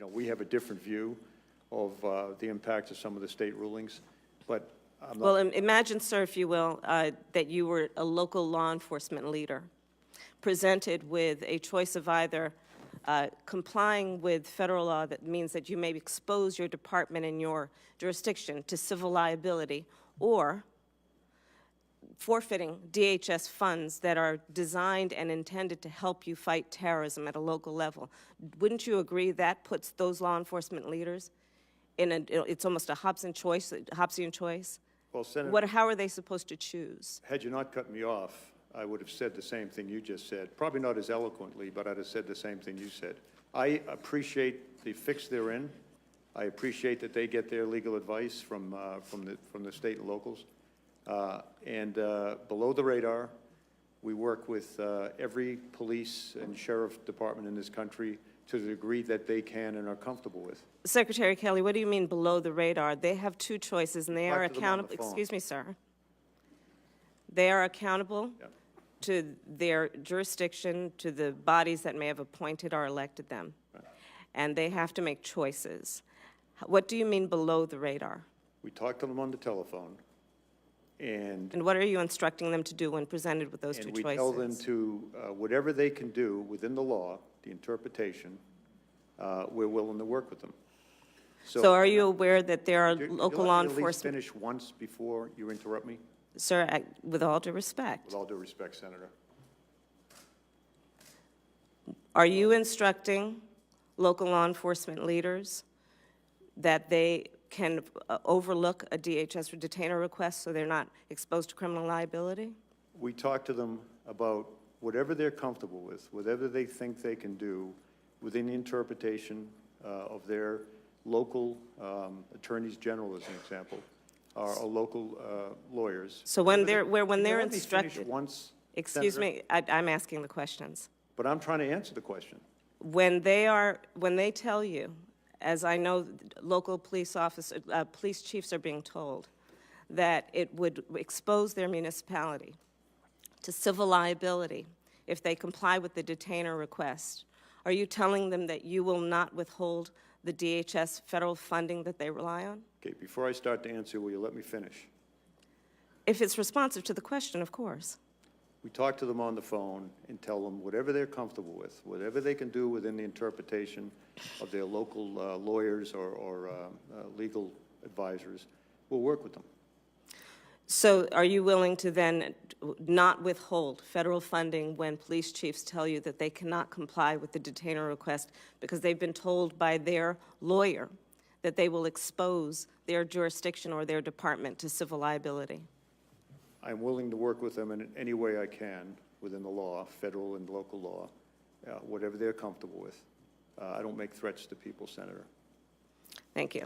you know, we have a different view of the impact of some of the state rulings, but I'm not... Well, imagine, sir, if you will, that you were a local law enforcement leader presented with a choice of either complying with federal law that means that you may expose your department and your jurisdiction to civil liability, or forfeiting DHS funds that are designed and intended to help you fight terrorism at a local level. Wouldn't you agree that puts those law enforcement leaders in a, it's almost a Hobbesian choice? Well, Senator, How are they supposed to choose? had you not cut me off, I would have said the same thing you just said. Probably not as eloquently, but I'd have said the same thing you said. I appreciate the fix they're in. I appreciate that they get their legal advice from the state and locals. Below the radar, we work with every police and sheriff department in this country to the degree that they can and are comfortable with. Secretary Kelly, what do you mean below the radar? They have two choices, and they are accountable. Excuse me, sir. They are accountable to their jurisdiction, to the bodies that may have appointed or elected them. Right. And they have to make choices. What do you mean below the radar? We talk to them on the telephone, and what are you instructing them to do when presented with those two choices? we tell them to, whatever they can do within the law, the interpretation, we're willing to work with them. So are you aware that there are local law At least enforcement? finish once before you interrupt me? Sir, with all due respect. With all due respect, Senator. Are you instructing local law enforcement leaders that they can overlook a DHS detainer request so they're not exposed to criminal liability? We talk to them about whatever they're comfortable with, whatever they think they can do within the interpretation of their local attorneys general, as an example, or local lawyers. So when they're instructed, once, excuse Senator? me, I'm asking the questions. But I'm trying to answer the question. When they tell you, as I know local police police chiefs are being told, that it would expose their municipality to civil liability if they comply with the detainer request, are you telling them that you will not withhold the DHS federal funding that they rely on? Okay, before I start to answer, will you let me finish? If it's responsive to the question, of course. We talk to them on the phone and tell them whatever they're comfortable with, whatever they can do within the interpretation of their local lawyers or legal advisors, we'll work with them. So are you willing to then not withhold federal funding when police chiefs tell you that they cannot comply with the detainer request because they've been told by their lawyer that they will expose their jurisdiction or their department to civil liability? I'm willing to work with them in any way I can within the law, federal and local law, whatever they're comfortable with. I don't make threats to people, Senator. Thank you.